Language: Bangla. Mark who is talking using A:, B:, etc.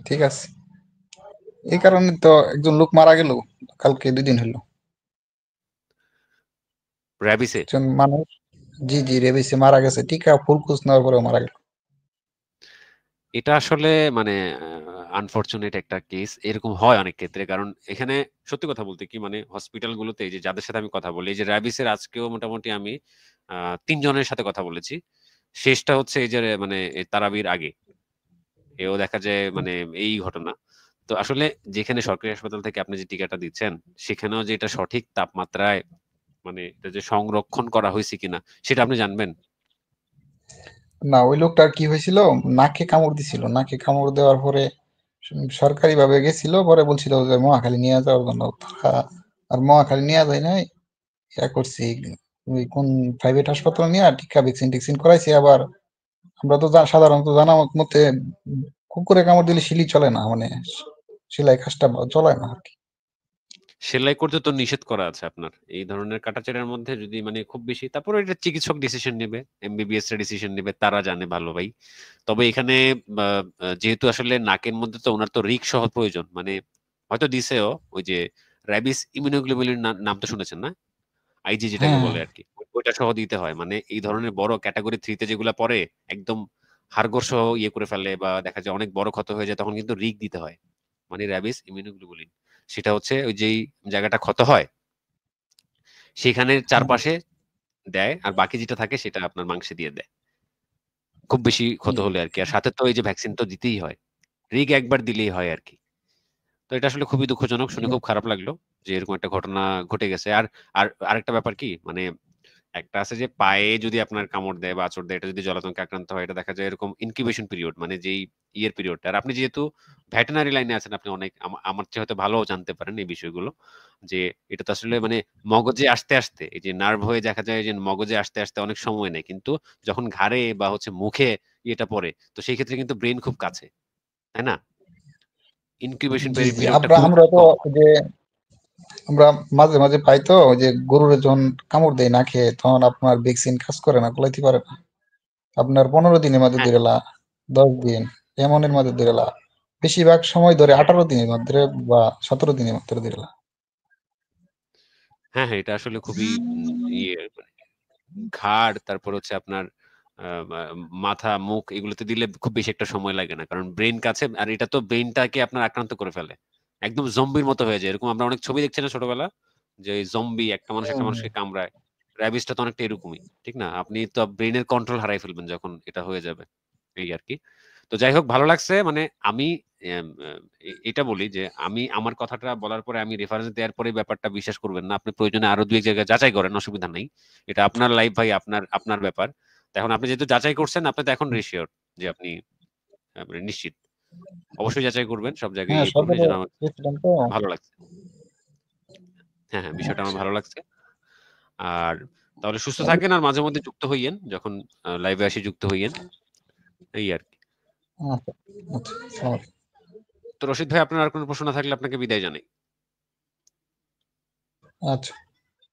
A: ঠিক আছে। এই কারণে তো একজন লোক মারা গেল কালকে, 2 দিন হলো।
B: র্যাবিসে?
A: একজন মানুষ, জি জি, রেবিসে মারা গেছে, টিকা ফুল কোর্স নেওয়ার পরেও মারা গেল।
B: এটা আসলে মানে আনফরচুনেট একটা কেস। এরকম হয় অনেক ক্ষেত্রে। কারণ এখানে সত্যি কথা বলতে কি মানে হসপিটালগুলোতে এই যে যাদের সাথে আমি কথা বলি, এই যে র‍্যাবিসের আজকেও মোটামুটি আমি ৩ জনের সাথে কথা বলেছি। শেষটা হচ্ছে এই যে মানে তারাবির আগে। এও দেখা যায় মানে এই ঘটনা। তো আসলে যেখানে সরকারি হাসপাতাল থেকে আপনি যে টিকাটা দিচ্ছেন, সেখানেও যে এটা সঠিক তাপমাত্রায় মানে এটা যে সংরক্ষণ করা হয়েছে কিনা সেটা আপনি জানবেন?
A: না, ওই লোকটার কি হয়েছিল, নাকে কামড় দিছিল, নাকে কামড় দেওয়ার পরে সরকারি ভাবে গেছিল, পরে বলছিল যে মহাখালী নিয়ে যাওয়ার জন্য। তারা আর মহাখালী নিয়ে যায় নাই, ইয়া করছি, ওই কোন প্রাইভেট হাসপাতাল নিয়ে টিকা ভ্যাকসিন টেকসিন করাইছি। আবার আমরা তো সাধারণত জানা মতে কুকুরে কামড় দিলে সিলি চলে না, মানে সেলাই কাজটা চলে না আর কি।
B: সেলাই করতে তো নিষেধ করা আছে আপনার। এই ধরনের কাটাছেঁড়ার মধ্যে যদি মানে খুব বেশি তারপরে এটা চিকিৎসক ডিসিশন নেবে, এমবিবিএস রা ডিসিশন নেবে, তারা জানে ভালো ভাই। তবে এখানে আ আ যেহেতু আসলে নাকের মধ্যে তো উনার তো রিক সহ প্রয়োজন। মানে হয়তো দিছেও ওই যে র‍্যাবিস ইমিউনোগ্লোবুলিন নাম তো শুনেছেন না? আইজি যেটাকে
A: হ্যাঁ,
B: বলে আরকি। ওইটা সহ দিতে হয়। মানে এই ধরনের বড় ক্যাটেগরি 3 তে যেগুলা পড়ে একদম হাড়গোড় সহ ইয়ে করে ফেলে বা দেখা যায় অনেক বড় ক্ষত হয়ে যায় তখন কিন্তু রিক দিতে হয়। মানে র‍্যাবিস ইমিউনোগ্লোবুলিন। সেটা হচ্ছে ওই যেই জায়গাটা ক্ষত হয় সেখানের
A: হ্যাঁ,
B: চারপাশে দেয়। আর বাকি যেটা থাকে সেটা আপনার মাংসে দিয়ে দেয়। খুব বেশি ক্ষত
A: জি,
B: হলে আরকি। আর সাথে তো এই যে ভ্যাকসিন তো দিতেই হয়। রিগ একবার দিলেই হয় আরকি। তো এটা আসলে খুবই দুঃখজনক। শুনে খুব খারাপ লাগলো যে এরকম একটা ঘটনা ঘটে গেছে। আর আরেকটা ব্যাপার কি মানে একটা আছে যে পায়ে যদি আপনার কামড় দেয় বা আঁচড় দেয়, এটা যদি জলাতঙ্কে আক্রান্ত হয়, এটা দেখা যায় এরকম ইনকিউবেশন পিরিয়ড মানে যেই ইয়ের পিরিয়ডটা। আর আপনি যেহেতু ভেটেরিনারি লাইনে আছেন, আপনি অনেক আমার চেয়ে হয়তো ভালো জানতে পারেন এই বিষয়গুলো। যে এটা তো আসলে মানে মগজে আসতে এই যে নার্ভ হয়ে দেখা যায় যে মগজে আসতে অনেক সময় নেয়। কিন্তু যখন ঘাড়ে বা হচ্ছে মুখে ইয়েটা পড়ে, তো সেই ক্ষেত্রে কিন্তু ব্রেইন খুব কাছে। তাই না? ইনকিউবেশন
A: জি, জি।
B: পিরিয়ডটা
A: আমরা
B: খুবই
A: আমরা তো
B: কম হয়।
A: যে আমরা মাঝে মাঝে পাই তো, ওই যে গরুরে যখন কামড় দেয় না খেয়ে, তখন আপনার ভ্যাকসিন কাজ করে না, কোলাইতে পারে না। আপনার 15 দিনের মধ্যে
B: হ্যাঁ,
A: ধরেলা, 10 দিন এমনের মধ্যে ধরেলা, বেশিরভাগ সময় ধরে 18 দিনের মধ্যে বা 17 দিনের মধ্যে ধরেলা।
B: হ্যাঁ, হ্যাঁ, এটা আসলে খুবই ইয়ে মানে ঘাড় তারপর হচ্ছে আপনার আ মা মাথা, মুখ এগুলোতে দিলে খুব বেশি একটা সময় লাগে না। কারণ ব্রেইন কাছে আর এটা তো ব্রেইনটাকে আপনার আক্রান্ত করে ফেলে। একদম জম্বির মতো হয়ে যায়। এরকম আমরা অনেক ছবি দেখছি না ছোটবেলা? যে জম্বি একটা মানুষ একটা
A: হুম,
B: মানুষকে কামড়ায়। র‍্যাবিসটা তো অনেকটা এরকমই। ঠিক না? আপনি তো ব্রেইনের কন্ট্রোল হারায় ফেলবেন যখন এটা হয়ে যাবে। এই আরকি। তো যাই হোক ভালো লাগছে। মানে আমি এম আ এটা বলি যে আমি আমার কথাটা বলার পরে আমি রেফারেন্স দেওয়ার পরে ব্যাপারটা বিশ্বাস করবেন না। আপনি প্রয়োজনে আরো ২ এক জায়গায় যাচাই করেন, অসুবিধা নাই। এটা আপনার লাইফ ভাই, আপনার ব্যাপার। তো এখন আপনি যেহেতু যাচাই করছেন, আপনি তো এখন রিসিওর যে আপনি মানে নিশ্চিত। অবশ্যই যাচাই করবেন। সব জায়গায়
A: হ্যাঁ,
B: ইয়ে করুন।
A: সরকারে
B: এজন্য আমার
A: গেছিলাম তো।
B: ভালো লাগছে। হ্যাঁ, হ্যাঁ, বিষয়টা আমার
A: আচ্ছা,
B: ভালো লাগছে। আর তাহলে সুস্থ
A: তাহলে
B: থাকেন আর মাঝে মধ্যে যুক্ত হইয়েন। যখন লাইভে আসি যুক্ত হইয়েন। এই আরকি।
A: আচ্ছা, আচ্ছা, আসসালামু আলাইকুম।
B: তো রশিদ ভাই আপনার আর কোন প্রশ্ন না থাকলে আপনাকে বিদায় জানাই।
A: আচ্ছা।